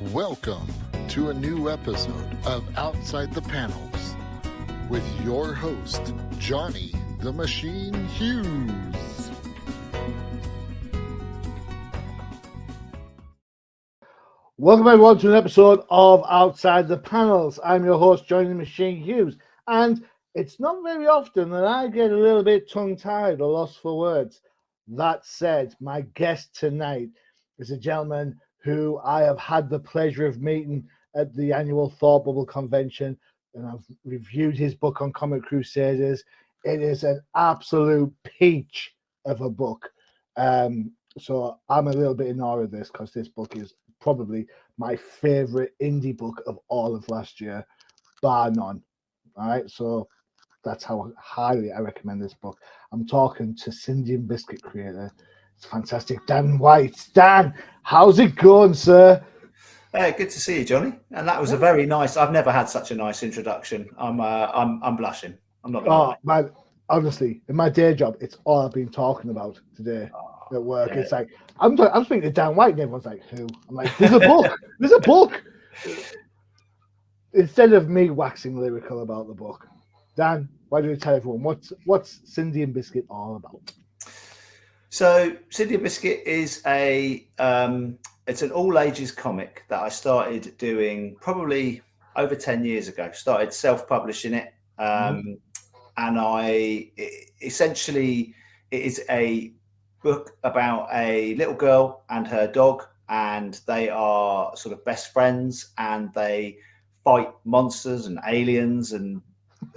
Welcome to a new episode of Outside the Panels with your host, Johnny the Machine Hughes. Welcome everyone to an episode of Outside the Panels. I'm your host, Johnny the Machine Hughes, and it's not very often that I get a little bit tongue-tied or lost for words. That said, my guest tonight is a gentleman who I have had the pleasure of meeting at the annual Thought Bubble convention, and I've reviewed his book on Comic Crusaders. It is an absolute peach of a book. So I'm a little bit in awe of this because this book is probably my favorite indie book of all of last year, bar none. All right, so that's how highly I recommend this book. I'm talking to Cindy and Biscuit creator. It's fantastic, Dan White. Dan, how's it going, sir? Hey, good to see you, Johnny. And that was a very nice. I've never had such a nice introduction. I'm blushing. I'm not. Oh man, honestly, in my day job, it's all I've been talking about today at work. Yeah. It's like I'm speaking to Dan White, and everyone's like, "Who?" I'm like, "There's a book. There's a book." Instead of me waxing lyrical about the book, Dan, why don't you tell everyone what's Cindy and Biscuit all about? So, Cindy and Biscuit is it's an all ages comic that I started doing probably over 10 years ago. Started self-publishing it, and essentially it is a book about a little girl and her dog, and they are sort of best friends, and they fight monsters and aliens and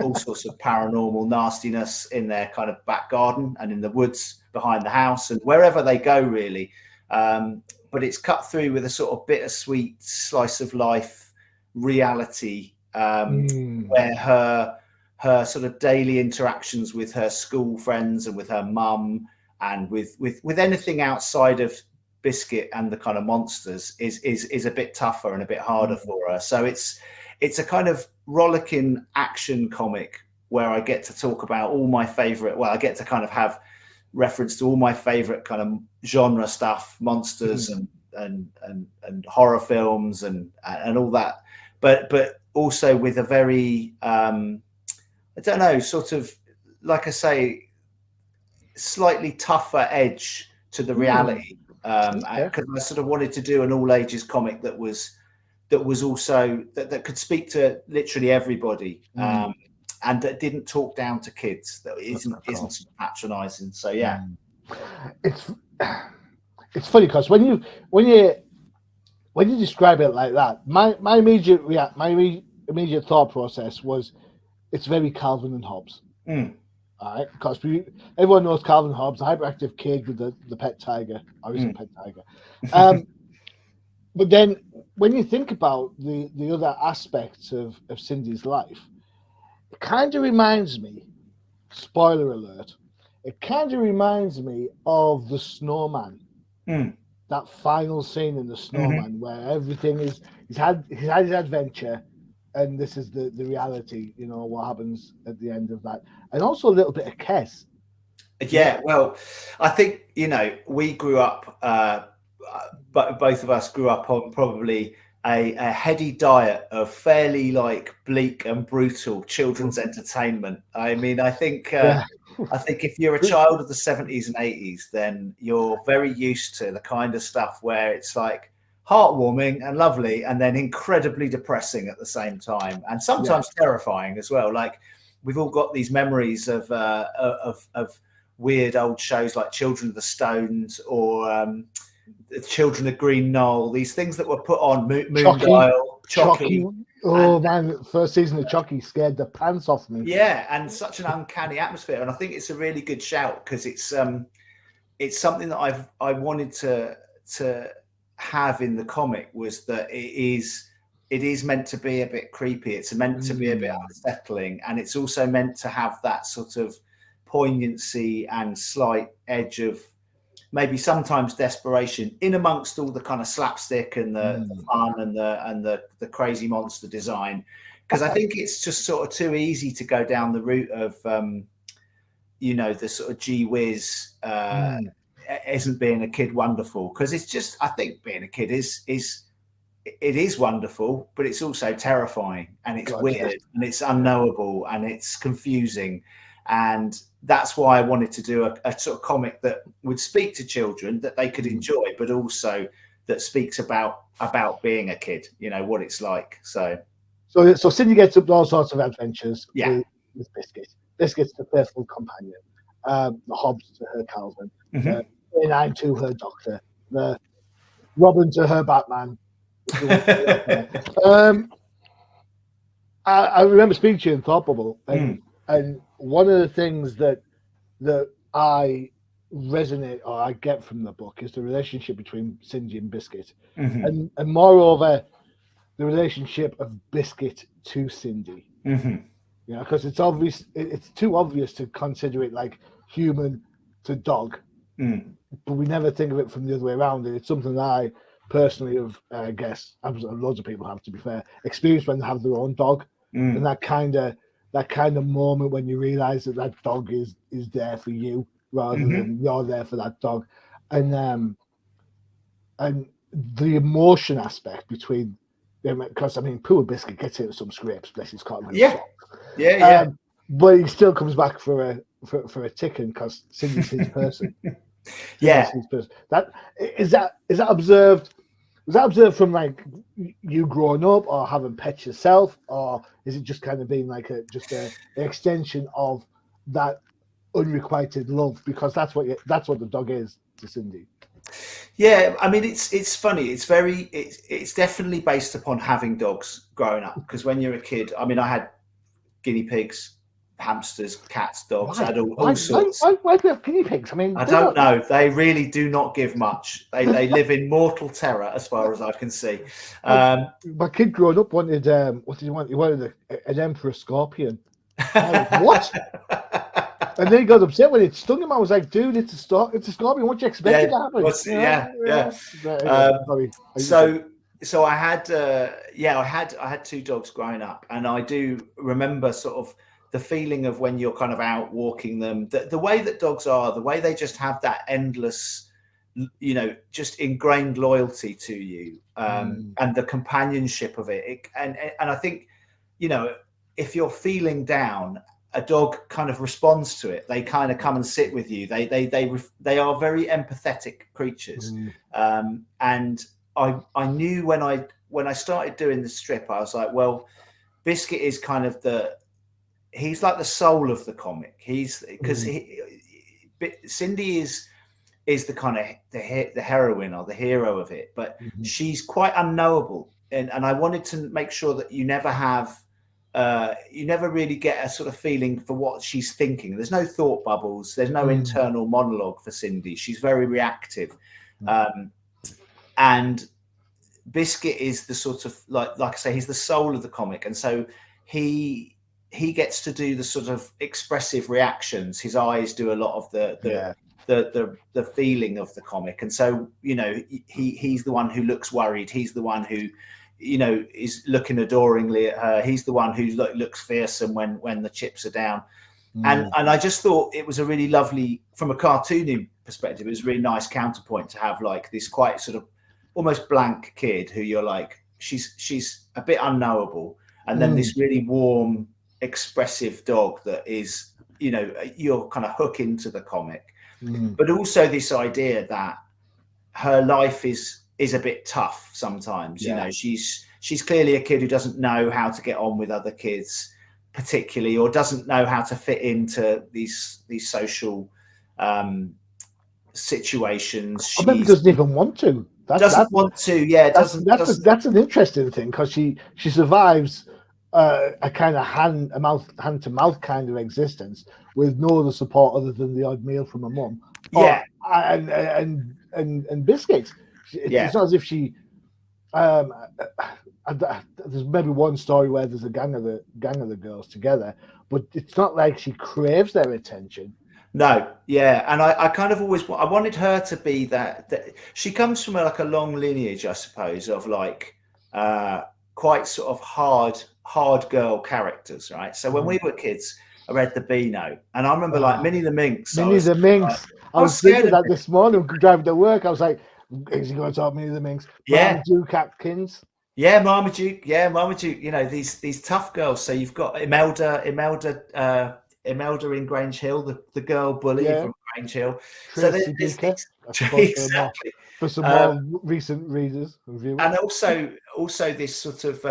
all sorts of paranormal nastiness in their kind of back garden and in the woods behind the house and wherever they go, really. But it's cut through with a sort of bittersweet slice of life reality, where her sort of daily interactions with her school friends and with her mum and with anything outside of Biscuit and the kind of monsters is a bit tougher and a bit harder for her. So it's a kind of rollicking action comic where I get to talk about all my favorite. Well, I get to kind of have reference to all my favorite kind of genre stuff, monsters and horror films and all that, but also with a very I don't know, sort of, like I say, slightly tougher edge to the reality, because I sort of wanted to do an all ages comic that was also that could speak to literally everybody, and that didn't talk down to kids, that isn't patronizing. So yeah, it's funny because when you describe it like that, my immediate thought process was it's very Calvin and Hobbes. All right, because everyone knows Calvin and Hobbes, the hyperactive kid with the pet tiger, or is it pet tiger? But then when you think about the other aspects of Cindy's life, it kind of reminds me, spoiler alert, it kind of reminds me of The Snowman. That final scene in The Snowman where everything is, he's had his adventure, and this is the reality, you know, what happens at the end of that. And also a little bit of Kes. Yeah, well, I think, you know, we grew up, but both of us grew up on probably a heady diet of fairly like bleak and brutal children's entertainment. I mean, I think if you're a child of the 70s and 80s, then you're very used to the kind of stuff where it's like heartwarming and lovely and then incredibly depressing at the same time, and sometimes terrifying as well. Like, we've all got these memories of weird old shows like Children of the Stones or Children of Green Knoll, these things that were put on Moondial, Chucky. Oh man, first season of Chucky scared the pants off me. Yeah, and such an uncanny atmosphere. And I think it's a really good shout because it's something that I wanted to have in the comic, was that it is meant to be a bit creepy. It's meant to be a bit unsettling, and it's also meant to have that sort of poignancy and slight edge of maybe sometimes desperation in amongst all the kind of slapstick and the fun and the crazy monster design. Because I think it's just sort of too easy to go down the route of you know, the sort of gee whiz isn't being a kid wonderful, because it's just, I think being a kid is it is wonderful, but it's also terrifying, and it's weird, and it's unknowable, and it's confusing. And that's why I wanted to do a sort of comic that would speak to children, that they could enjoy, but also that speaks about being a kid, you know, what it's like. So Cindy gets up to all sorts of adventures with Biscuit. Biscuit's the faithful companion. The Hobbs to her Calvin. I'm to her Doctor. The Robin to her Batman. I remember speaking to you in Thought Bubble, and one of the things that I resonate or I get from the book is the relationship between Cindy and Biscuit, and moreover, the relationship of Biscuit to Cindy. You know, because it's obvious, it's too obvious to consider it like human to dog, but we never think of it from the other way around. And it's something that I personally have, I guess, loads of people have, to be fair, experienced when they have their own dog, and that kind of moment when you realize that dog is there for you rather than you're there for that dog, and the emotion aspect between them, because I mean, poor Biscuit gets into some scrapes, bless his cotton. But he still comes back for a ticking because Cindy's his person. His person. That observed. Was that observed from like you growing up, or having pets yourself, or is it just kind of being like an extension of that unrequited love? Because that's what the dog is to Cindy. Yeah, I mean, it's funny. It's definitely based upon having dogs growing up. Because when you're a kid, I mean, I had guinea pigs, hamsters, cats, dogs. I had all sorts. Why do we have guinea pigs? I mean, I don't know. They really do not give much. They live in mortal terror, as far as I can see. My kid growing up wanted what did he want? He wanted an emperor scorpion. Like, what? And then he got upset when it stung him. I was like, dude, it's a scorpion. What do you expect to happen? So I had I had two dogs growing up, and I do remember sort of the feeling of when you're kind of out walking them, the way that dogs are, the way they just have that endless, you know, just ingrained loyalty to you, and the companionship of it. And I think, you know, if you're feeling down, a dog kind of responds to it. They kind of come and sit with you. They are very empathetic creatures. And I knew when I started doing the strip, I was like, well, Biscuit is kind of he's like the soul of the comic. Because Cindy is the kind of the heroine or the hero of it, but she's quite unknowable. And I wanted to make sure that you never have, you never really get a sort of feeling for what she's thinking. There's no thought bubbles. There's no internal monologue for Cindy. She's very reactive. And Biscuit is the sort of like I say, he's the soul of the comic, and so he gets to do the sort of expressive reactions. His eyes do a lot of the feeling of the comic, and so, you know, he's the one who looks worried. He's the one who, you know, is looking adoringly at her. He's the one who looks fearsome when the chips are down. And I just thought it was a really lovely, from a cartooning perspective, it was a really nice counterpoint to have like this quite sort of almost blank kid who you're like, she's a bit unknowable, and then this really warm, expressive dog that is, you know, you're kind of hook into the comic. But also this idea that her life is a bit tough sometimes. You know, she's clearly a kid who doesn't know how to get on with other kids particularly, or doesn't know how to fit into these social situations. She doesn't even want to. That's an interesting thing, because she survives a kind of hand to mouth kind of existence with no other support other than the odd meal from her mum. And biscuits. It's not as if she. There's maybe one story where there's a gang of the girls together, but it's not like she craves their attention. No, and I kind of always wanted her to be that she comes from a long lineage, I suppose, of like quite sort of hard girl characters, right? So when we were kids, I read the Beano, and I remember like Minnie the Minx. I was thinking that this morning driving to work. I was like, is he going to talk Minnie the Minx? Yeah, Duke Atkins. Yeah, Marmaduke. Yeah, Marmaduke. You know, these tough girls. So you've got Imelda in Grange Hill, the girl bully Yeah, from Grange Hill. So Tracy there's Beaker, I these suppose, exactly. for some Um, more recent readers and viewers. and also this sort of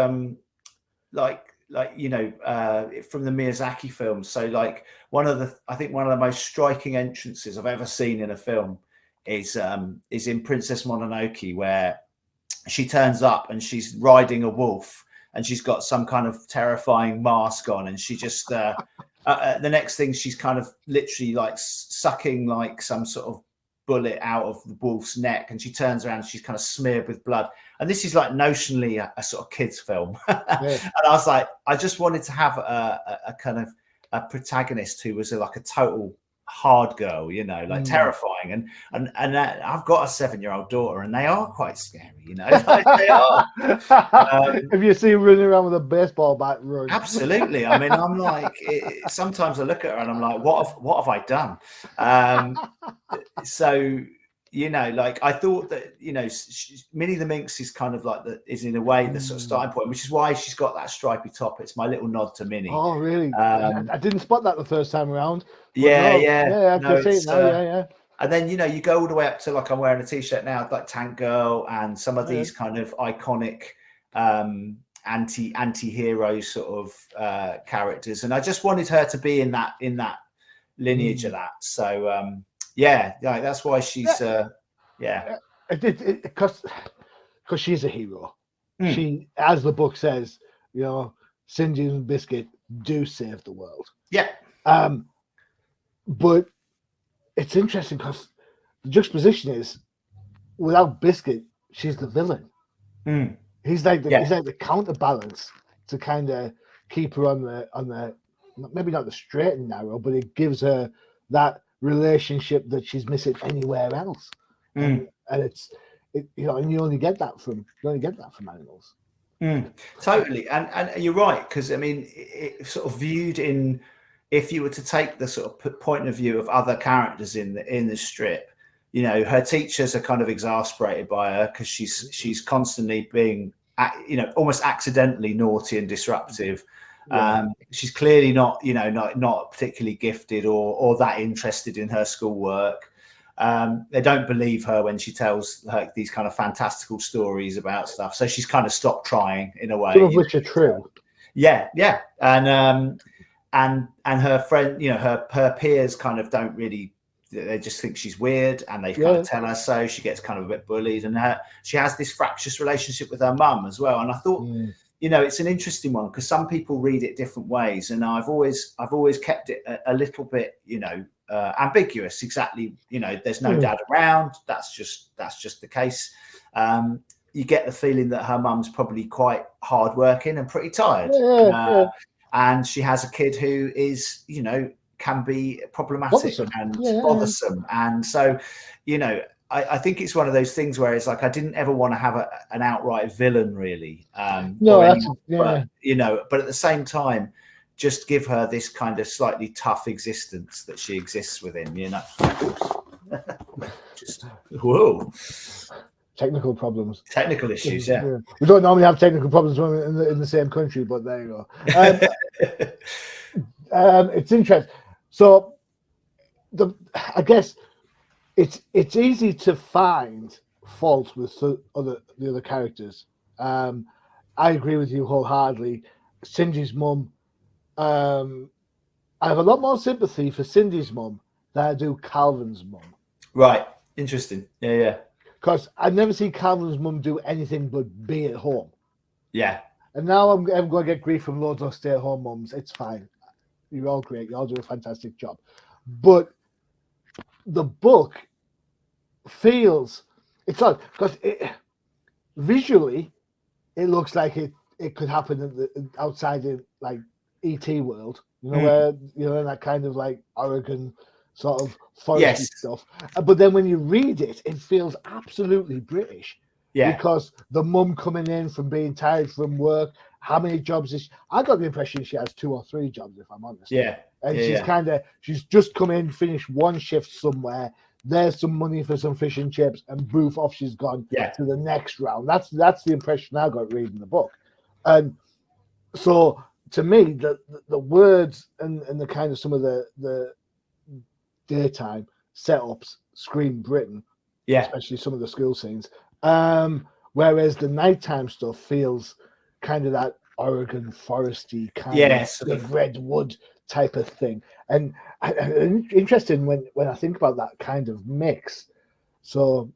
like from the Miyazaki films. So like I think one of the most striking entrances I've ever seen in a film is in Princess Mononoke, where she turns up and she's riding a wolf and she's got some kind of terrifying mask on, and she just the next thing she's kind of literally like sucking like some sort of bullet out of the wolf's neck, and she turns around and she's kind of smeared with blood. And this is like notionally a sort of kids film. Yeah. And I was like, I just wanted to have a kind of a protagonist who was like a total hard girl, you know, like terrifying. And I've got a 7-year-old daughter, and they are quite scary, you know. Like, they are. If you see her running around with a baseball bat, run. Absolutely. I mean, I'm like, sometimes I look at her and I'm like, what have I done? So, you know, like I thought that, you know, Minnie the Minx is kind of like is in a way the sort of starting point, which is why she's got that stripy top. It's my little nod to Minnie. Oh, really? I didn't spot that the first time around. Yeah. I can see it now. Yeah. And then, you know, you go all the way up to, like, I'm wearing a t-shirt now, like Tank Girl and some of these kind of iconic anti-hero sort of characters. And I just wanted her to be in that lineage of that. So yeah, that's why she's because she's a hero. She, as the book says, you know, Sinji and Biscuit do save the world. Yeah. But it's interesting because the juxtaposition is, without Biscuit, she's the villain. He's like the counterbalance to kind of keep her on the maybe not the straight and narrow, but it gives her that relationship that she's missing anywhere else. And you know, and you only get that from animals. Totally. And you're right, because I mean, it sort of viewed in, if you were to take the sort of point of view of other characters in the strip, you know, her teachers are kind of exasperated by her because she's constantly being, you know, almost accidentally naughty and disruptive. She's clearly not particularly gifted or that interested in her schoolwork. They don't believe her when she tells her these kind of fantastical stories about stuff. So she's kind of stopped trying in a way. Some of which are true. Yeah. And her friend, you know, her peers kind of don't really, they just think she's weird, and they kind of tell her so. She gets kind of a bit bullied, and she has this fractious relationship with her mum as well. And I thought, you know, it's an interesting one because some people read it different ways, and I've always kept it a little bit, you know, ambiguous. Exactly, you know, there's no dad around. That's just the case. You get the feeling that her mum's probably quite hardworking and pretty tired, and she has a kid who is, you know, can be problematic and bothersome. And so, you know, I think it's one of those things where it's like I didn't ever want to have an outright villain, really. But, you know, but at the same time, just give her this kind of slightly tough existence that she exists within, you know. Just whoa. Technical problems. Technical issues, yeah. We don't normally have technical problems in the same country, but there you go. It's interesting. So, I guess it's easy to find faults with the other characters. I agree with you wholeheartedly. Cindy's mum. I have a lot more sympathy for Cindy's mum than I do Calvin's mum. Right. Interesting. Yeah. Because I never see Calvin's mum do anything but be at home. Yeah. And now I'm going to get grief from loads of stay-at-home mums. It's fine. You're all great. You all do a fantastic job. But the book feels, it's odd because visually it looks like it could happen outside in like ET world, you know, where, you know, in that kind of like Oregon sort of foresty stuff. But then when you read it, it feels absolutely British. Yeah. Because the mum coming in from being tired from work, how many jobs is she? I got the impression she has 2 or 3 jobs, if I'm honest. Yeah. And she's just come in, finished one shift somewhere, there's some money for some fish and chips, and boof, off she's gone to the next round. That's the impression I got reading the book. And so to me, the words and the kind of some of the daytime setups scream Britain, especially some of the school scenes. Whereas the nighttime stuff feels kind of that Oregon foresty kind of big red wood type of thing. And interesting when I think about that kind of mix. So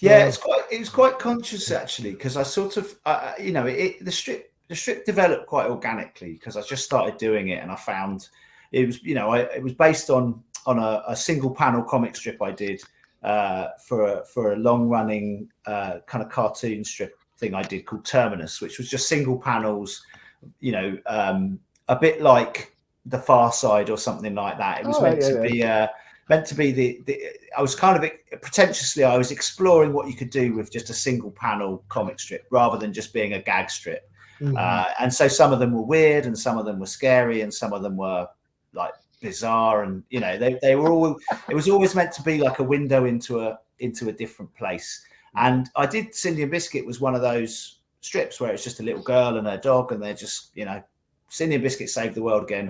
it was quite conscious actually, because I sort of the strip developed quite organically because I just started doing it, and I found it was it was based on a single panel comic strip I did for a long running kind of cartoon strip thing I did called Terminus, which was just single meant a bit like The Far Side or something like that. It was meant to be the I was kind of pretentiously, I was exploring what you could do with just a single panel comic strip rather than just being a gag strip. And so some of them were weird and some of them were scary and some of them were like bizarre, and they were all, it was always meant to be like a window into a different place. And I did Cindy and Biscuit was one of those strips where it's just a little girl and her dog, and they're just Cindy and Biscuit Save the World again,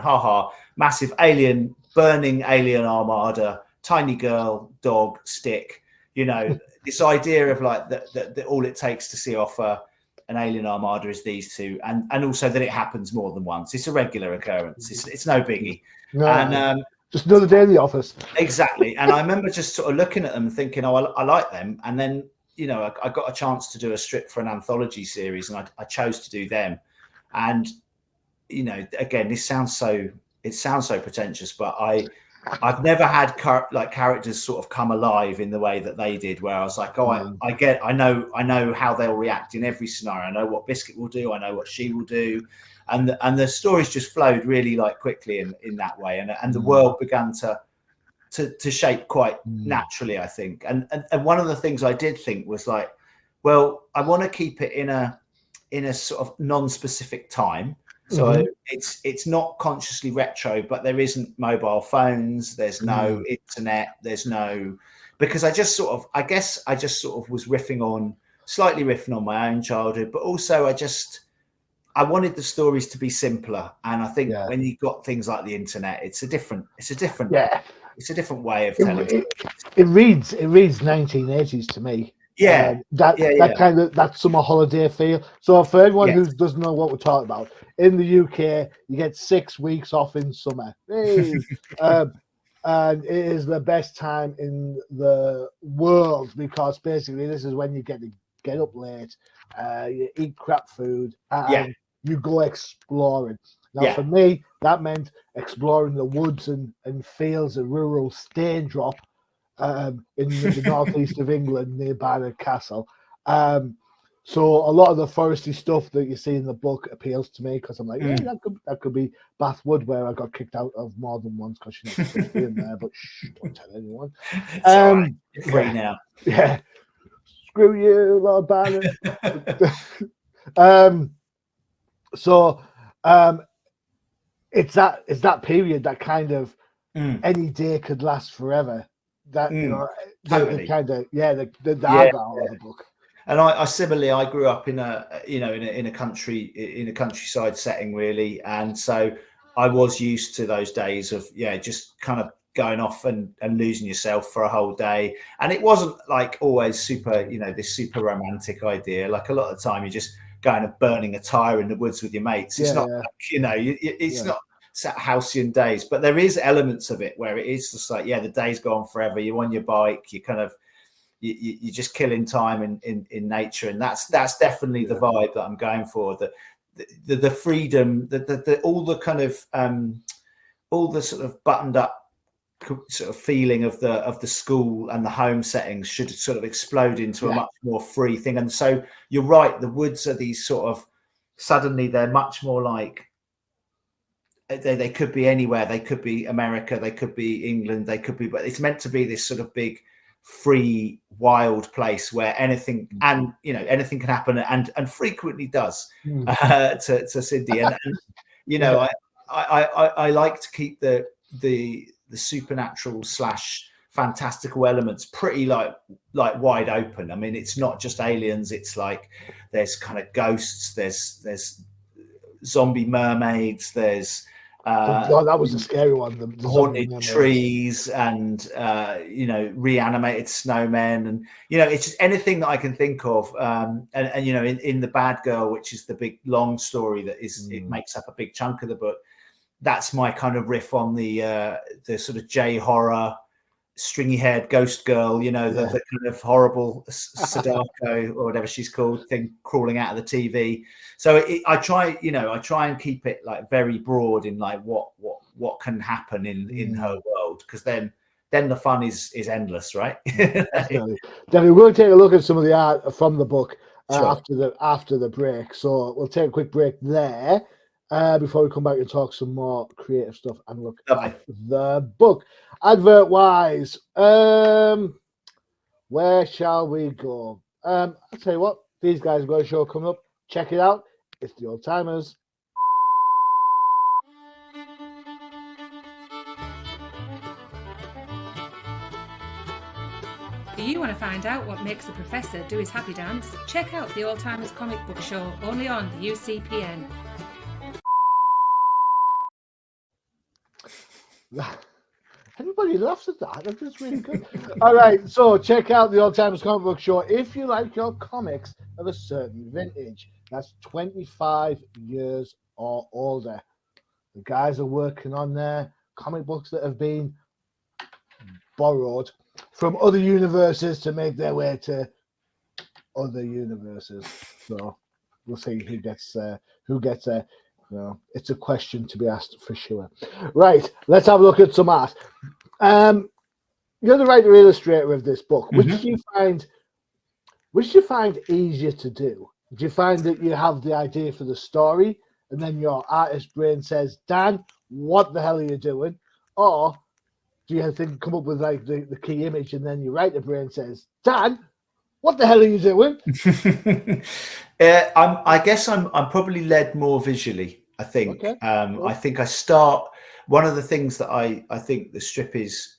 massive burning alien armada, tiny girl, dog, stick, this idea of like that all it takes to see off an alien armada is these two, and also that it happens more than once. It's a regular occurrence. It's no biggie. No, and just another day in the office. Exactly. And I remember just sort of looking at them thinking, oh, I like them. And then, I got a chance to do a strip for an anthology series, and I chose to do them. And, again, it sounds so pretentious, but I've never had characters sort of come alive in the way that they did, where I was like, oh, I know how they'll react in every scenario. I know what Biscuit will do. I know what she will do. And the stories just flowed really like quickly in that way. And the world began to shape quite naturally, I think. And one of the things I did think was like, well, I want to keep it in a sort of non-specific time. So it's not consciously retro, but there isn't mobile phones. There's no internet. There's no, because I just sort of was slightly riffing on my own childhood, but also I wanted the stories to be simpler. And I think when you got things like the internet, it's a different way of telling it. It reads 1980s to me. That summer holiday feel. So for everyone who doesn't know what we're talking about, in the UK you get 6 weeks off in summer. Hey. And it is the best time in the world, because basically this is when you get up late, you eat crap food, and you go exploring. Now for me, that meant exploring the woods and fields of rural Staindrop in the northeast of England near Barnard Castle. So a lot of the foresty stuff that you see in the book appeals to me, because I'm like, that could be Bathwood, where I got kicked out of more than once because you're not supposed to be in there. But don't tell anyone. Right. You're free now. Yeah, screw you, Lord Barnard. It's that period that kind of any day could last forever. That totally. The dark out of the book. And I similarly, I grew up in a countryside setting, really, and so I was used to those days of just kind of going off and losing yourself for a whole day. And it wasn't like always super, this super romantic idea. Like a lot of the time, you're just going and burning a tire in the woods with your mates. It's not, it's not halcyon days, but there is elements of it where it is just like, the day's gone forever. You're on your bike, you kind of, you're just killing time in nature, and that's definitely the vibe that I'm going for. The freedom, all the kind of all the sort of buttoned up sort of feeling of the school and the home settings should sort of explode into a much more free thing. And so you're right, the woods are these sort of, suddenly they're much more like, they could be anywhere. They could be America, they could be England, they could be, but it's meant to be this sort of big, free, wild place where anything and anything can happen, and frequently does to Cindy. And I like to keep the supernatural / fantastical elements pretty like wide open. I mean, it's not just aliens. It's like there's kind of ghosts. There's zombie mermaids. There's that was a scary one. The haunted trees and reanimated snowmen, and it's just anything that I can think of. And in the Bad Girl, which is the big long story that is it makes up a big chunk of the book. That's my kind of riff on the sort of J horror, stringy haired ghost girl, the kind of horrible Sadako or whatever she's called thing crawling out of the TV. So I try and keep it like very broad in like what can happen in her world, because then the fun is endless, right? Definitely. We'll take a look at some of the art from the book Sure. after the break. So we'll take a quick break there before we come back and talk some more creative stuff and look at the book. Advert wise, where shall we go? I'll tell you what, these guys have got a show coming up. Check it out. It's the Old Timers. Do you want to find out what makes the professor do his happy dance? Check out the Old Timers Comic Book Show, only on the UCPN. Everybody laughs at that. That's really good. All right, so check out the Old Timers Comic Book Show if you like your comics of a certain vintage. That's 25 years or older. The guys are working on their comic books that have been borrowed from other universes to make their way to other universes. So we'll see who gets there. No, it's a question to be asked for sure. Right, let's have a look at some art. You're the writer illustrator of this book. Which do you find easier to do? Do you find that you have the idea for the story and then your artist brain says, Dan, what the hell are you doing? Or do you come up with like the key image and then your writer brain says, Dan, what the hell are you doing? I guess I'm probably led more visually. I think. Okay. I think I start. One of the things that I think the strip is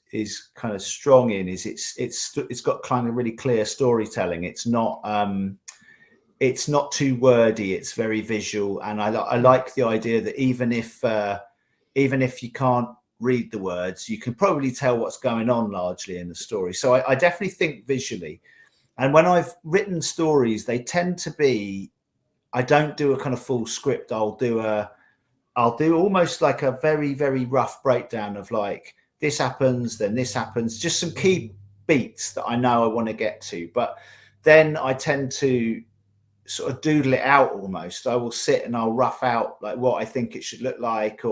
kind of strong in is it's got kind of really clear storytelling. It's not too wordy. It's very visual, and I like the idea that even if you can't read the words, you can probably tell what's going on largely in the story. So I definitely think visually. And when I've written stories, they tend to be, I don't do a kind of full script. I'll do almost like a very, very rough breakdown of like, this happens, then this happens, just some key beats that I know I want to get to. But then I tend to sort of doodle it out almost. I will sit and I'll rough out like what I think it should look like,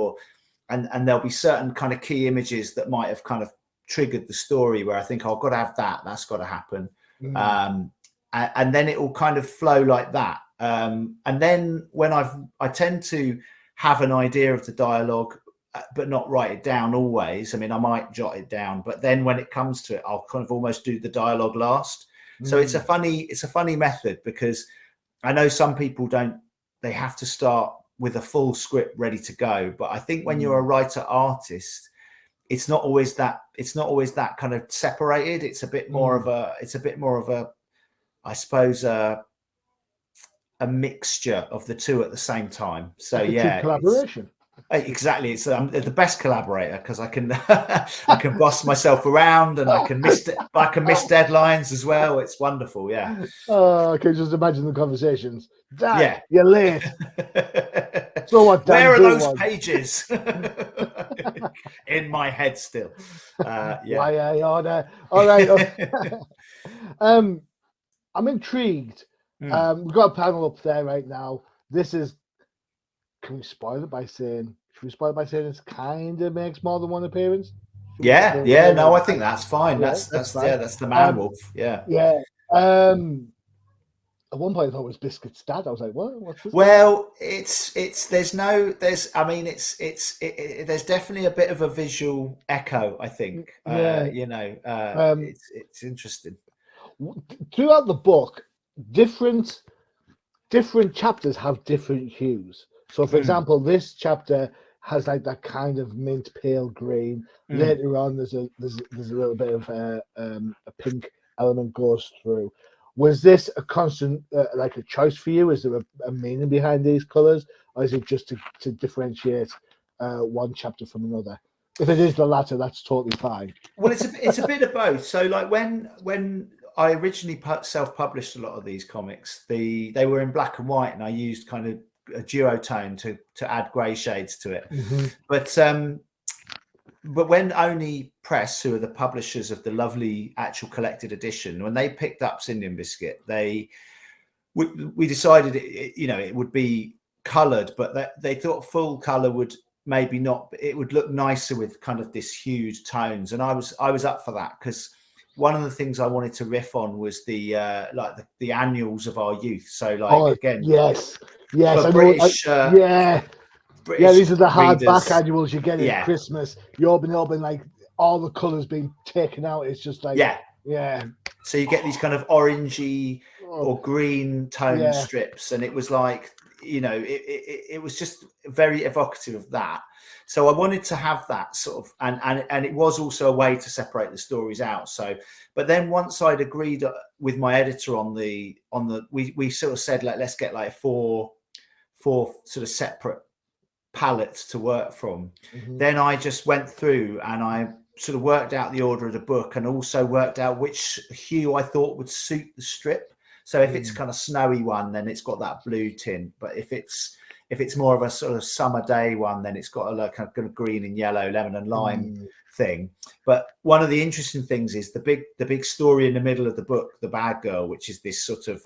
and there'll be certain kind of key images that might have kind of triggered the story where I think, oh, I've got to have that. That's got to happen. And then it will kind of flow like that. And then when I tend to have an idea of the dialogue, but not write it down always. I mean, I might jot it down, but then when it comes to it, I'll kind of almost do the dialogue last. So it's a funny method, because I know some people they have to start with a full script ready to go. But I think when you're a writer artist, it's not always that kind of separated. It's a bit more of a, I suppose, a mixture of the two at the same time. So yeah, collaboration. Exactly. It's the best collaborator, because I can I can boss myself around, and I can miss deadlines as well. It's wonderful. Yeah. Oh, I can just imagine the conversations. Dad, yeah, you're late. So what? Where are those pages? In my head still. Yeah. Why I order? All right. I'm intrigued. We've got a panel up there right now. This is. Can we spoil it by saying? Should we spoil it by saying it kind of makes more than one appearance? Yeah. No, I think that's fine. Yeah, that's fine. Yeah, that's the man wolf. Yeah. Yeah. At one point I thought it was Biscuit's dad. I was like, what? What's this? Well, there's definitely a bit of a visual echo, I think. Yeah. It's interesting. Throughout the book, different chapters have different hues. So, for example, this chapter has like that kind of mint pale green. Mm. Later on, there's a little bit of a pink element goes through. Was this a constant like a choice for you? Is there a meaning behind these colors, or is it just to differentiate one chapter from another? If it is the latter, that's totally fine. Well, it's a bit of both. So like when I originally self-published a lot of these comics, they were in black and white, and I used kind of a duotone to add grey shades to it. Mm-hmm. But when Oni Press, who are the publishers of the lovely actual collected edition, when they picked up Indian Biscuit, we decided it would be coloured, but they thought full colour would maybe not. It would look nicer with kind of this huge tones, and I was up for that, because one of the things I wanted to riff on was the annuals of our youth. So again, yes, I British, know, British these are the readers. hardback annuals you get at Christmas. You open up and like all the colours being taken out. It's just like So you get these kind of orangey or green tone strips, and it was like, it was just very evocative of that. So I wanted to have that sort of, and it was also a way to separate the stories out. So, but then once I'd agreed with my editor on the we sort of said, like, let's get like four sort of separate palettes to work from. Then I just went through and I sort of worked out the order of the book, and also worked out which hue I thought would suit the strip. So if it's kind of snowy one, then it's got that blue tint. But if it's more of a sort of summer day one, then it's got a kind of green and yellow, lemon and lime thing. But one of the interesting things is the big story in the middle of the book, The Bad Girl, which is this sort of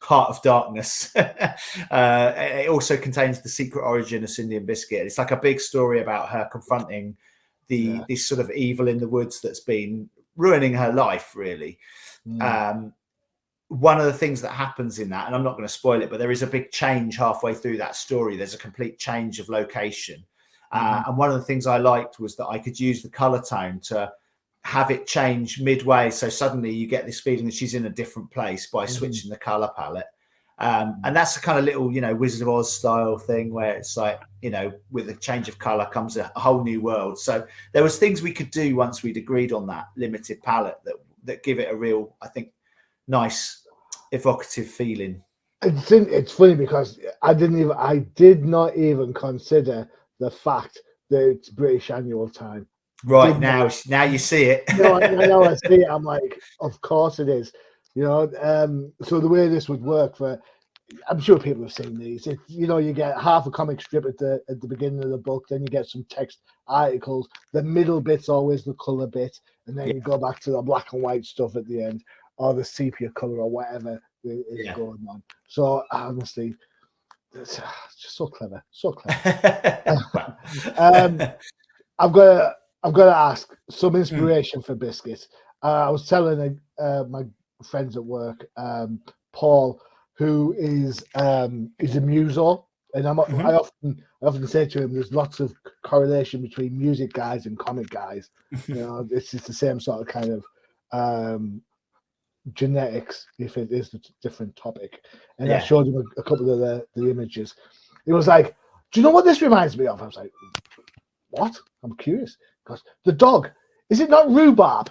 heart of darkness. It also contains the secret origin of Indian Biscuit. It's like a big story about her confronting this sort of evil in the woods that's been ruining her life, really. One of the things that happens in that, and I'm not going to spoil it, but there is a big change halfway through that story. There's a complete change of location. And one of the things I liked was that I could use the color tone to have it change midway. So suddenly you get this feeling that she's in a different place by switching the color palette. And that's a kind of little, Wizard of Oz style thing, where it's like, with a change of color comes a whole new world. So there was things we could do once we'd agreed on that limited palette that give it a real, I think, nice evocative feeling. It's funny because I did not even consider the fact that it's British annual time. Right, now you see it. No, I know I see it. I'm like, of course it is. So the way this would work I'm sure people have seen these. You get half a comic strip at the beginning of the book, then you get some text articles. The middle bit's always the color bit, and then you go back to the black and white stuff at the end, or the sepia color, or whatever is going on. So honestly, it's just so clever. I've got to ask some inspiration for Biscuit. I was telling my friends at work, Paul, who is a muso, and I often say to him, there's lots of correlation between music guys and comic guys. It's just the same sort of kind of genetics, if it is a different topic. And I showed him a couple of the images. It was like, do you know what this reminds me of? I was like, what? I'm curious. Because the dog, is it not rhubarb?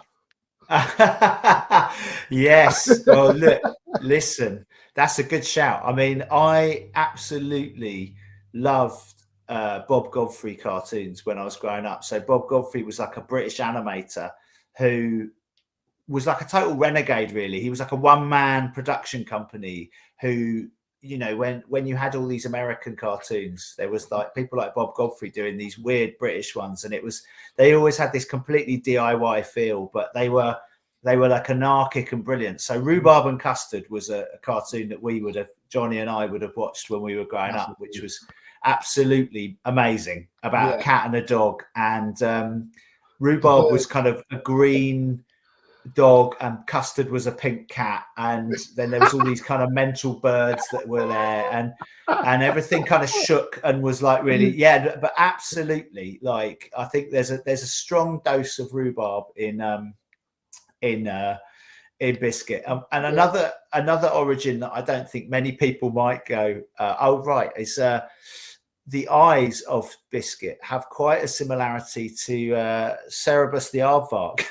Yes. Well, look, listen, that's a good shout. I mean, I absolutely loved Bob Godfrey cartoons when I was growing up. So Bob Godfrey was like a British animator who was like a total renegade, really. He was like a one-man production company who, when you had all these American cartoons, there was like people like Bob Godfrey doing these weird British ones, and they always had this completely DIY feel, but they were like anarchic and brilliant. So Rhubarb and Custard was a cartoon that Johnny and I would have watched when we were growing up, which was absolutely amazing, about a cat and a dog. And Rhubarb was kind of a green dog, and Custard was a pink cat, and then there was all these kind of mental birds that were there, and everything kind of shook and was like really but absolutely, like, I think there's a strong dose of rhubarb in Biscuit. And another origin that I don't think many people might go, oh right, is the eyes of Biscuit have quite a similarity to Cerebus the Aardvark,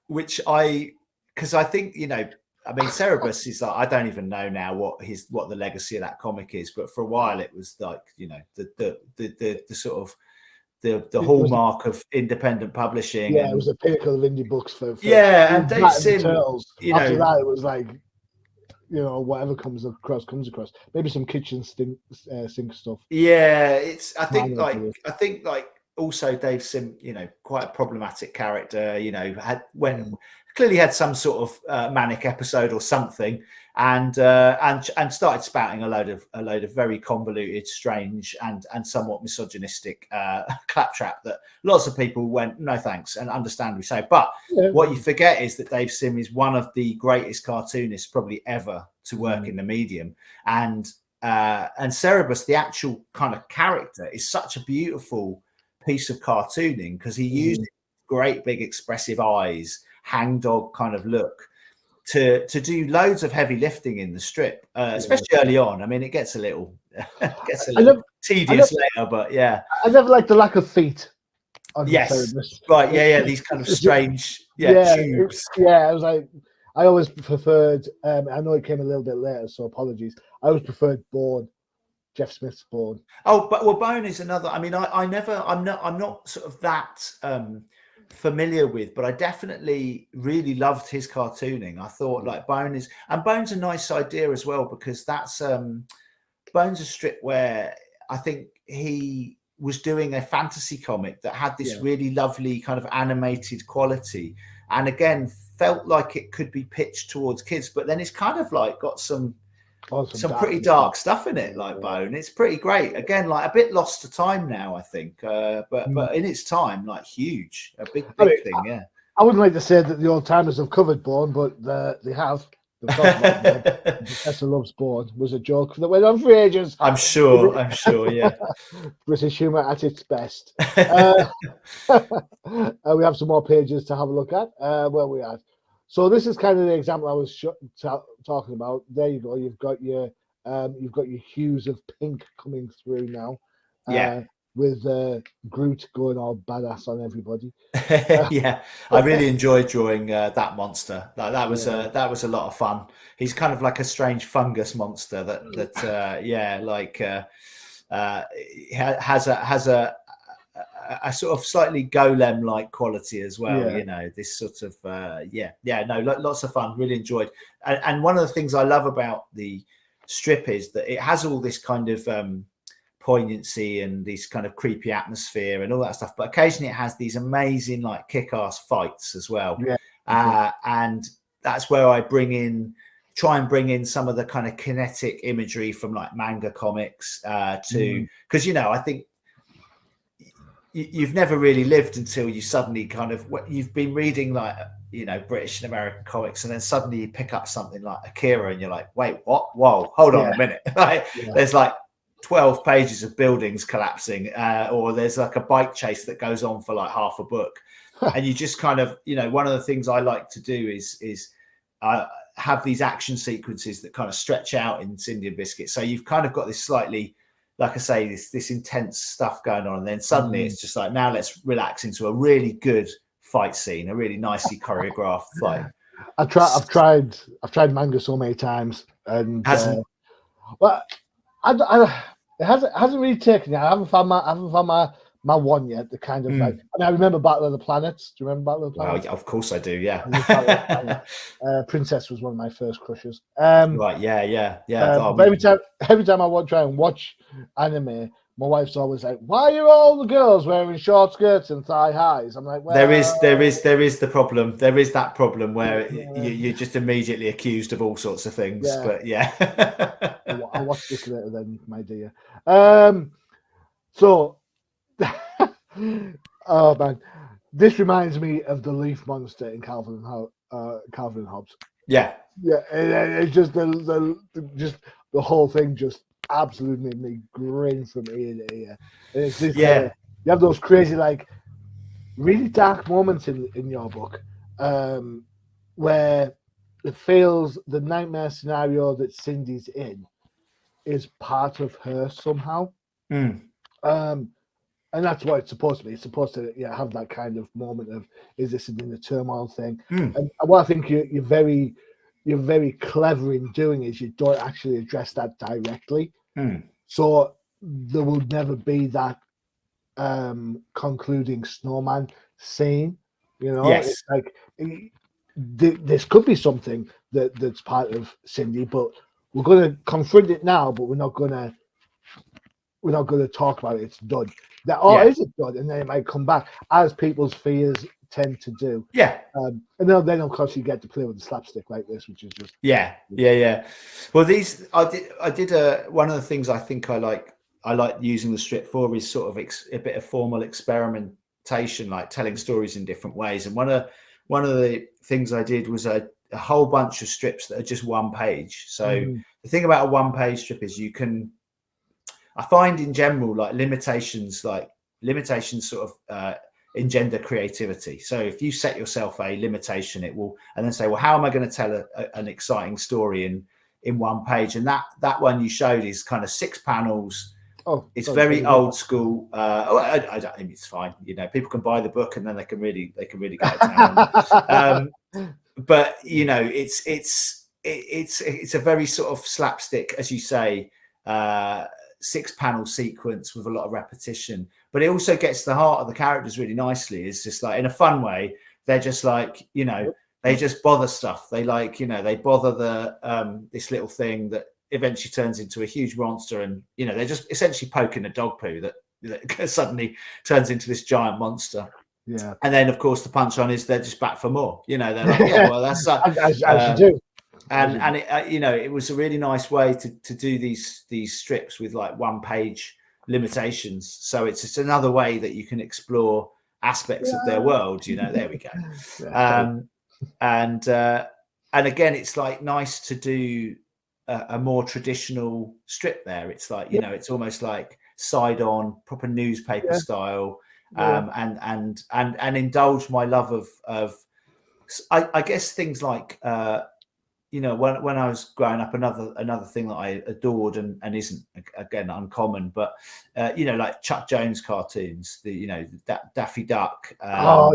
which because I think, you know, I mean, Cerebus is like, I don't even know now what the legacy of that comic is, but for a while it was like, you know, the sort of the hallmark of independent publishing. Yeah, it was a pinnacle of indie books for and Dave Sim, Turtles. You After know, that, it was like, you know, whatever comes across. Maybe some kitchen sink stuff. Yeah, I think like also Dave Sim, you know, quite a problematic character. You know, clearly had some sort of manic episode or something, and started spouting a load of very convoluted, strange, and somewhat misogynistic claptrap that lots of people went, no thanks, and understandably so. But what you forget is that Dave Sim is one of the greatest cartoonists probably ever to work in the medium, and Cerebus, the actual kind of character, is such a beautiful piece of cartooning because he uses great big expressive eyes, hangdog kind of look to do loads of heavy lifting in the strip, especially early on. I mean, it gets a little tedious later, but yeah. I never liked the lack of feet. Cerebus. Right, yeah, these kind of strange tubes. I was like, I always preferred. I know it came a little bit later, so apologies. I always preferred Bourne, Jeff Smith's Bourne. Oh, but Bourne is another. I mean, I'm not sort of that familiar with, but I definitely really loved his cartooning. I thought like Bourne's a nice idea as well, because that's Bourne's a strip where I think he was doing a fantasy comic that had this really lovely kind of animated quality, and again felt like it could be pitched towards kids, but then it's kind of like got some pretty dark stuff in it, like Bone. It's pretty great. Again, like a bit lost to time now, I think. But in its time, like huge, a big thing. Yeah. I wouldn't like to say that the old timers have covered Bourne, but they have. Professor Loves Bourne was a joke that went on for ages. I'm sure. Yeah. British humour at its best. We have some more pages to have a look at. Where we at? So this is kind of the example I was talking about. There you go. You've got your hues of pink coming through now. With Groot going all badass on everybody. Yeah, I really enjoyed drawing that monster. Like that was a lot of fun. He's kind of like a strange fungus monster that has a sort of slightly golem-like quality as well. You know, this sort of lots of fun. Really enjoyed. And one of the things I love about the strip is that it has all this kind of poignancy and this kind of creepy atmosphere and all that stuff, but occasionally it has these amazing like kick-ass fights as well. And that's where I try and bring in some of the kind of kinetic imagery from like manga comics because you know, I think you've never really lived until you suddenly kind of, you've been reading like, you know, British and American comics, and then suddenly you pick up something like Akira and you're like, wait, what? Whoa, hold on a minute. There's like 12 pages of buildings collapsing, or there's like a bike chase that goes on for like half a book. And you just kind of, you know, one of the things I like to do is have these action sequences that kind of stretch out in Indian Biscuit. So you've kind of got this slightly, like I say, this intense stuff going on, and then suddenly it's just like, now let's relax into a really good fight scene, a really nicely choreographed fight. I've tried manga so many times, and it hasn't really taken yet. I haven't found my one yet. The kind of like, I mean, I remember Battle of the Planets. Do you remember Battle of the Planets? Well, of course I do. Yeah. Princess was one of my first crushes. Right. Yeah. Every time I try and watch anime, my wife's always like, "Why are all the girls wearing short skirts and thigh highs?" I'm like, well, there is the problem. There is that problem where you're just immediately accused of all sorts of things. Yeah. But yeah, I'll watch this later then, my dear. So, oh man, this reminds me of the leaf monster in Calvin and Hobbes. Yeah. It's just the whole thing just absolutely made me grin from ear to ear. And it's this, you have those crazy, like, really dark moments in your book where it feels the nightmare scenario that Cindy's in is part of her somehow. Mm. And that's what it's supposed to be. It's supposed to have that kind of moment of, is this an inner turmoil thing? Mm. And what I think you're very clever in doing is you don't actually address that directly. Mm. So there will never be that concluding snowman scene. Yes. It's like this could be something that's part of Cindy, but we're going to confront it now, but we're not going to talk about it. It's done. Is it done? And then it might come back, as people's fears tend to do. Yeah. And then of course you get to play with the slapstick like this, which is just yeah. Well, I did one of the things I think I like using the strip for is sort of a bit of formal experimentation, like telling stories in different ways. And one of the things I did was a whole bunch of strips that are just one page. So the thing about a one page strip is I find in general, like limitations sort of engender creativity. So if you set yourself a limitation, it will, and then say, well, how am I going to tell an exciting story in one page? And that one you showed is kind of 6 panels. It's very old school. I don't think it's fine. People can buy the book and then they can really get it down. But it's a very sort of slapstick, as you say, 6-panel sequence with a lot of repetition, but it also gets to the heart of the characters really nicely. It's just like, in a fun way, they're just like, they just bother stuff. They like, they bother the this little thing that eventually turns into a huge monster, and they're just essentially poking a dog poo that suddenly turns into this giant monster. Yeah. And then of course the punchline is they're just back for more. They're like, yeah, well, that's as you do. And it, it was a really nice way to do these strips with like one page limitations. So it's just another way that you can explore aspects of their world. There we go. And again, it's like nice to do a more traditional strip there. It's like it's almost like side on, proper newspaper style, and indulge my love of I guess things like. When I was growing up, another thing that I adored and isn't, again, uncommon, but like Chuck Jones cartoons, Daffy Duck. One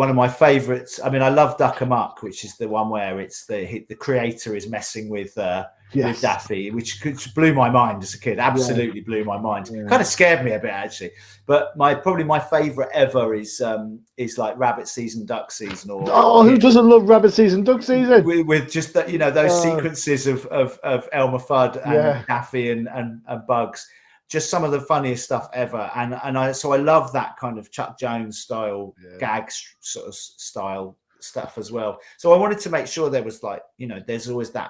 of my favorites. I mean, I love Duck 'Em Up, which is the one where it's the creator is messing with Daffy, which blew my mind as a kid. Absolutely blew my mind. Kind of scared me a bit, actually. But probably my favorite ever is like Rabbit Season, Duck Season, or who doesn't love Rabbit Season, Duck Season? With just that, those sequences of Elmer Fudd and Daffy and Bugs, just some of the funniest stuff ever. And I love that kind of Chuck Jones style gag sort of style stuff as well. So I wanted to make sure there was like, there's always that.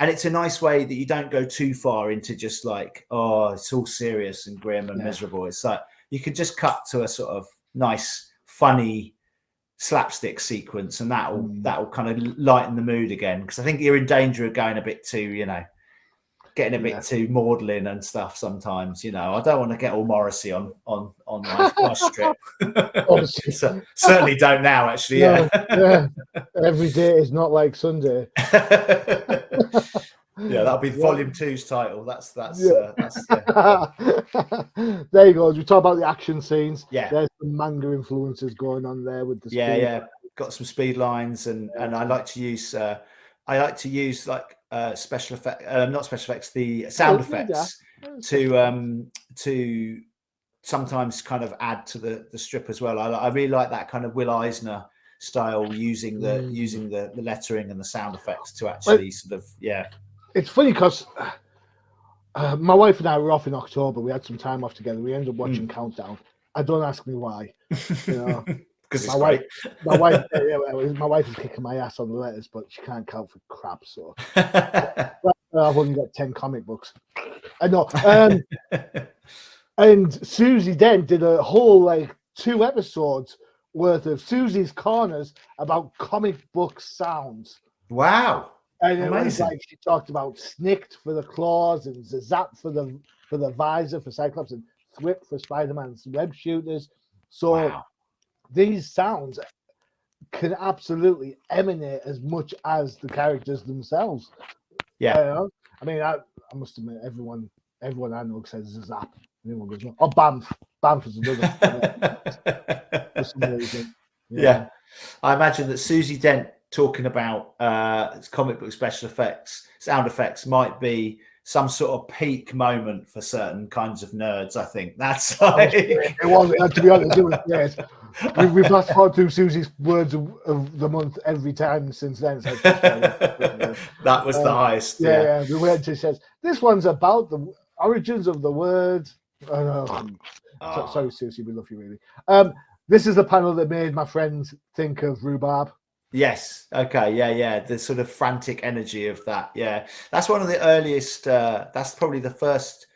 And it's a nice way that you don't go too far into just like, oh, it's all serious and grim and miserable. It's like you can just cut to a sort of nice, funny slapstick sequence, and that'll kind of lighten the mood again. Because I think you're in danger of going a bit too, getting a bit too maudlin and stuff sometimes. I don't want to get all Morrissey on my strip. Certainly don't now, actually. Every day is not like Sunday. That'll be Volume 2's title. That's there you go. We talk about the action scenes. There's some manga influences going on there with the got some speed lines, and I like to use like special effects, not special effects, the sound effects to sometimes kind of add to the strip as well. I really like that kind of Will Eisner style, using the lettering and the sound effects to actually It's funny because my wife and I were off in October. We had some time off together. We ended up watching Countdown. I don't ask me why. Because my wife is kicking my ass on the letters, but she can't count for crap. So I wouldn't get 10 comic books. I know. And Susie then did a whole like 2 episodes worth of Susie's Corners about comic book sounds. Wow. And it was like she talked about Snicked for the claws and Zap for the visor for Cyclops and Thwip for Spider-Man's web shooters. So these sounds can absolutely emanate as much as the characters themselves. I mean, I must admit, everyone I know says Zap. Everyone goes, oh, Banff. Banff is another for some reason. Yeah. I imagine that Susie Dent talking about comic book special effects, sound effects might be some sort of peak moment for certain kinds of nerds. I think that's like... It was, to be honest, it was great. We've fast forward through Susie's words of the month every time since then. So that was the highest. Yeah. The way she says, this one's about the origins of the word. Sorry, Susie, we love you really. This is the panel that made my friends think of rhubarb. Yes. Okay. Yeah. The sort of frantic energy of that. Yeah. That's one of the earliest. That's probably the first.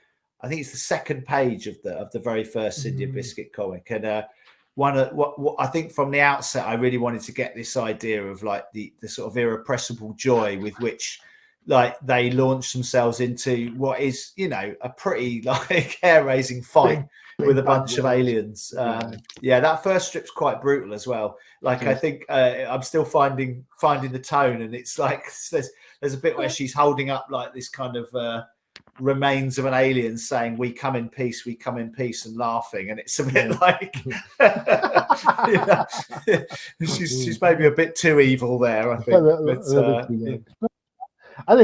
I think it's the second page of the very first Indian Biscuit comic. And one of what I think from the outset, I really wanted to get this idea of like the sort of irrepressible joy with which like they launch themselves into what is, you know, a pretty like hair-raising fight with a bunch of aliens. That first strip's quite brutal as well. Like I think I'm still finding the tone, and it's like there's a bit where she's holding up like this kind of remains of an alien saying, we come in peace, and laughing, and it's a bit like she's maybe a bit too evil there, I think. I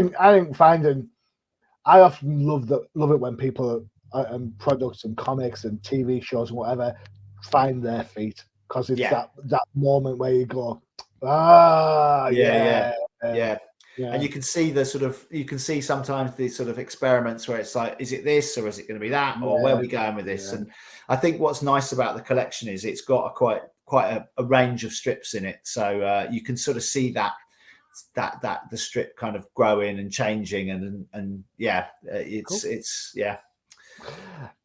often love it when people and products and comics and TV shows and whatever find their feet, because it's that moment where you go, yeah. And you can see sometimes these sort of experiments where it's like, is it this or is it going to be that, or where are we going with this? And I think what's nice about the collection is it's got quite a range of strips in it, so you can sort of see that the strip kind of growing and changing, and it's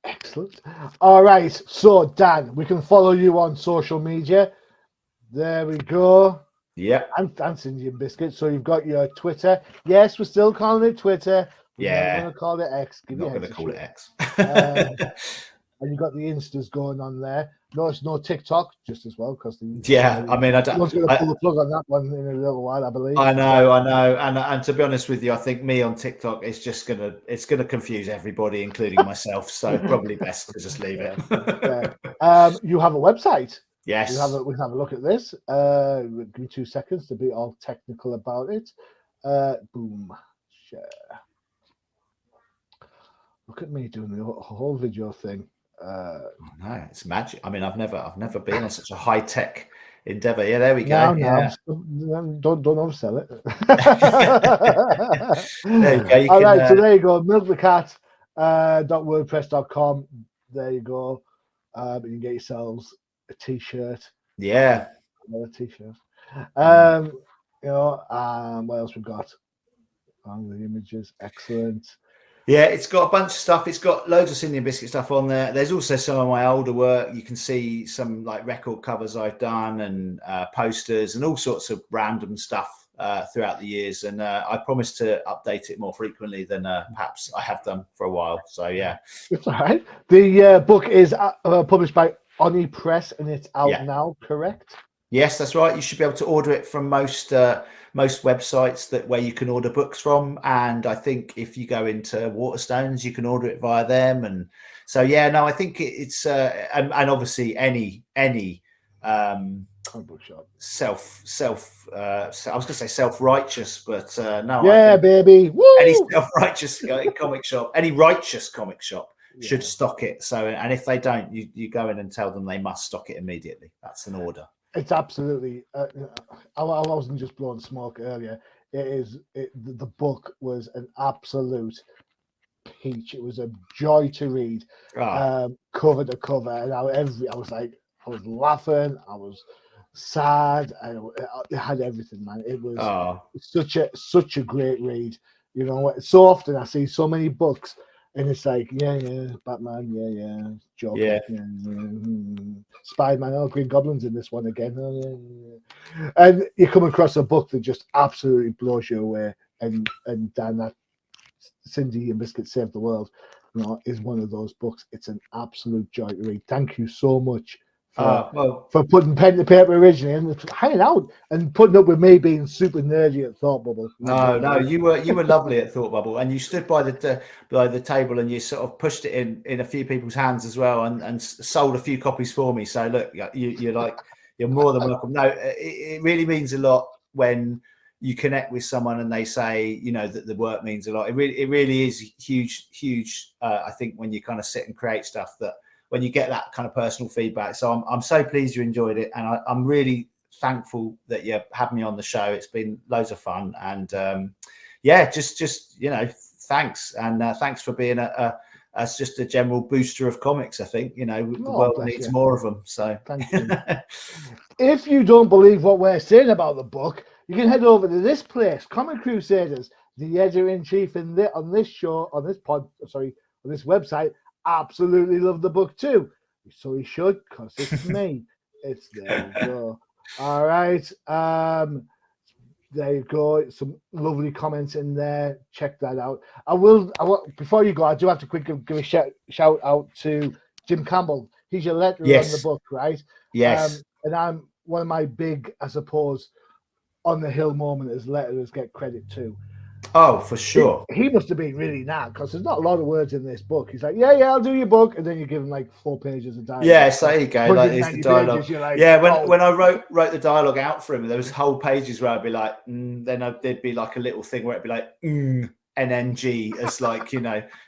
excellent. All right, so Dan, we can follow you on social media. There we go. Yeah, and Indian Biscuit. So you've got your Twitter. Yes, we're still calling it Twitter. We're going to call it X. Not going to call it X. And you've got the Instas going on there. No, it's no TikTok, just as well, because I mean, I don't. One's going to pull the plug on that one in a little while, I believe. I know, and to be honest with you, I think me on TikTok is just gonna confuse everybody, including myself. So probably best to just leave it. You have a website. Yes. We have a look at this. Give me 2 seconds to be all technical about it. Boom, share. Look at me doing the whole video thing. No, it's magic. I mean, I've never been on such a high tech endeavor. Yeah, there we go. Don't oversell it. There you go. All right, so there you go. milkthecat.wordpress.com. There you go. You can get yourselves a t-shirt. Yeah, another t-shirt. What else we got? The images, excellent. Yeah, it's got a bunch of stuff. It's got loads of Indian Biscuit stuff on there. There's also some of my older work. You can see some like record covers I've done, and posters and all sorts of random stuff throughout the years. And I promise to update it more frequently than perhaps I have done for a while. So yeah, it's all right. The book is published by Oni Press, and it's out now, correct? Yes, that's right. You should be able to order it from most websites where you can order books from, and I think if you go into Waterstones, you can order it via them. And so I think it's and obviously any book shop. I was going to say self-righteous, but no. Yeah, baby. Woo! Any self-righteous comic shop, any righteous comic shop should stock it. So, and if they don't, you go in and tell them they must stock it immediately. That's an order. It's absolutely. I wasn't just blowing smoke earlier. The book was an absolute peach. It was a joy to read, cover to cover, and I was laughing. I was sad. It had everything, man. It was such a great read. You know, so often I see so many books. And it's like, Batman, Joker, Spider-Man, Green Goblin's in this one again. And you come across a book that just absolutely blows you away. And Dan, that Cindy and Biscuit Save the World, is one of those books. It's an absolute joy to read. Thank you so much for putting pen to paper originally and hanging out and putting up with me being super nerdy at Thought Bubble. No, you were lovely at Thought Bubble, and you stood by the table and you sort of pushed it in a few people's hands as well, and sold a few copies for me. So look, you're more than welcome. No, it really means a lot when you connect with someone and they say, that the work means a lot. It really is huge. I think when you kind of sit and create stuff, that when you get that kind of personal feedback. So I'm so pleased you enjoyed it, and I'm really thankful that you had me on the show. It's been loads of fun, and just thanks, and thanks for being as just a general booster of comics. I think the world needs more of them. So thank you. If you don't believe what we're saying about the book, you can head over to this place, Comic Crusaders. The editor-in-chief on this website absolutely loved the book too. So he should, because it's me. It's there you go. All right. There you go. Some lovely comments in there. Check that out. I will before you go, I do have to quickly give a shout out to Jim Campbell. He's your letterer on the book, right? Yes. And I'm one of my big, I suppose, on the hill moment as letterers get credit too. Oh, for sure. He must have been really mad because there's not a lot of words in this book. He's like, yeah, I'll do your book, and then you give him like 4 pages of dialogue. Yeah, so there you go. Like, here's the dialogue. Pages, like, when I wrote the dialogue out for him, there was whole pages where I'd be like, then there'd be like a little thing where it'd be like, NNG, as like,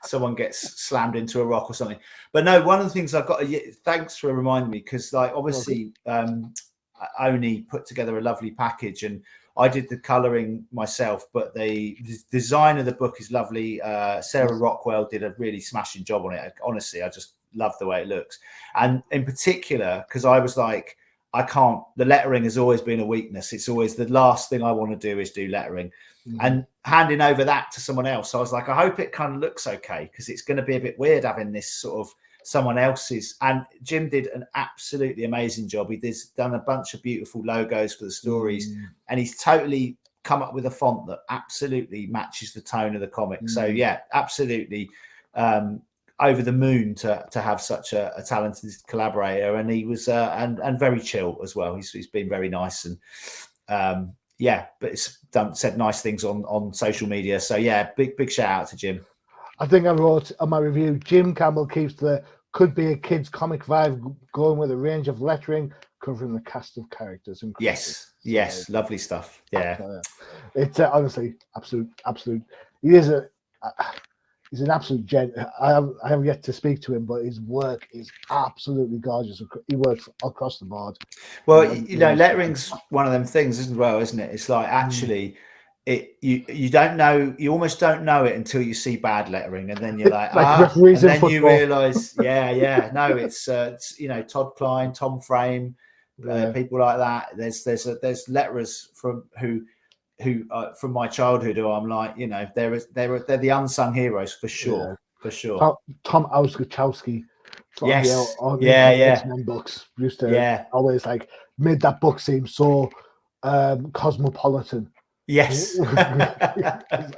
someone gets slammed into a rock or something. But no, one of the things I've got thanks for reminding me, because like obviously Oni put together a lovely package, and I did the colouring myself, but the design of the book is lovely. Sarah Rockwell did a really smashing job on it. Honestly, I just love the way it looks. And in particular, because I was like, the lettering has always been a weakness. It's always the last thing I want to do is do lettering. And handing over that to someone else, I was like, I hope it kind of looks okay, because it's going to be a bit weird having this sort of someone else's. And Jim did an absolutely amazing job. He's done a bunch of beautiful logos for the stories, and he's totally come up with a font that absolutely matches the tone of the comic. So yeah, absolutely over the moon to have such a talented collaborator. And he was and very chill as well. He's been very nice, and but it's said nice things on social media. So yeah, big shout out to Jim. I think I wrote on my review, Jim Campbell keeps the could be a kid's comic vibe going with a range of lettering covering the cast of characters. And yes, lovely stuff. Yeah, it's honestly absolute. He's an absolute gent. I have yet to speak to him, but his work is absolutely gorgeous. He works across the board. Well, lettering's one of them things as well, isn't it? It's like actually. You don't know, you almost don't know it until you see bad lettering, and then you're like and then you realize it's Todd Klein, Tom Frame, people like that. There's letterers from who from my childhood who I'm like, they're the unsung heroes for sure. Tom Oskachowski X-Men books used to always like made that book seem so cosmopolitan. Yes. I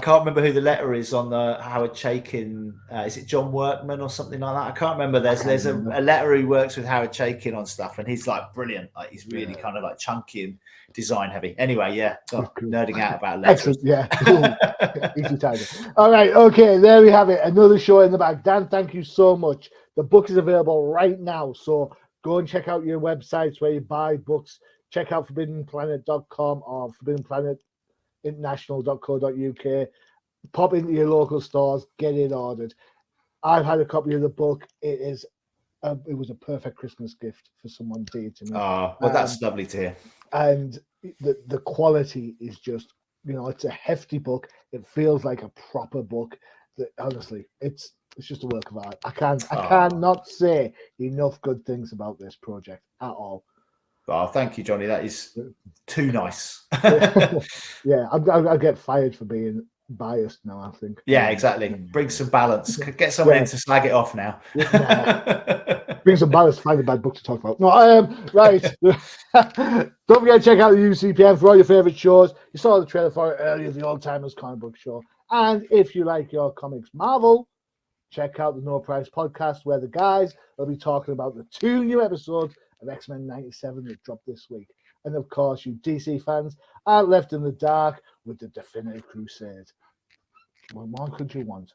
can't remember who the letter is on the Howard Chaykin. Is it John Workman or something like that? I can't remember. There's a letterer who works with Howard Chaykin on stuff, and he's like brilliant. Like he's really kind of like chunky and design heavy. Anyway, nerding out about letters. Easy tiger. All right, okay, there we have it. Another show in the bag. Dan, thank you so much. The book is available right now, so go and check out your websites where you buy books. Check out forbiddenplanet.com or forbiddenplanetinternational.co.uk. Pop into your local stores, get it ordered. I've had a copy of the book. It was a perfect Christmas gift for someone dear to me. Oh, well, that's lovely to hear. And the quality is just, it's a hefty book. It feels like a proper book. Honestly, it's just a work of art. I cannot say enough good things about this project at all. Oh, thank you, Johnny. That is too nice. Yeah, I'll get fired for being biased now, I think. Yeah, exactly. Bring some balance. Get someone in to slag it off now. Bring some balance, find a bad book to talk about. No, right. Don't forget to check out the UCPM for all your favourite shows. You saw the trailer for it earlier, the Old Timers Comic Book Show. And if you like your comics Marvel, check out the No Price podcast, where the guys will be talking about the 2 new episodes of X-Men 97 that dropped this week. And of course, you DC fans aren't left in the dark with the Definitive Crusade. What more could you want?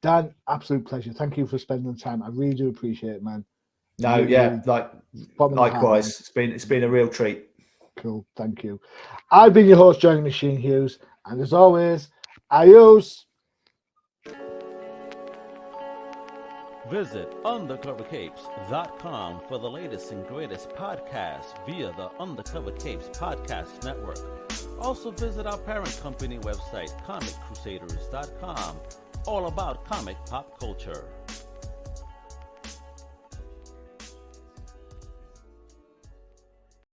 Dan, absolute pleasure. Thank you for spending the time. I really do appreciate it, man. No, really, yeah, really likewise. It's been a real treat. Cool, thank you. I've been your host, Johnny Machine Hughes, and as always, adios. Visit undercovercapes.com for the latest and greatest podcasts via the Undercover Capes Podcast Network. Also visit our parent company website, comiccrusaders.shop, all about comic pop culture.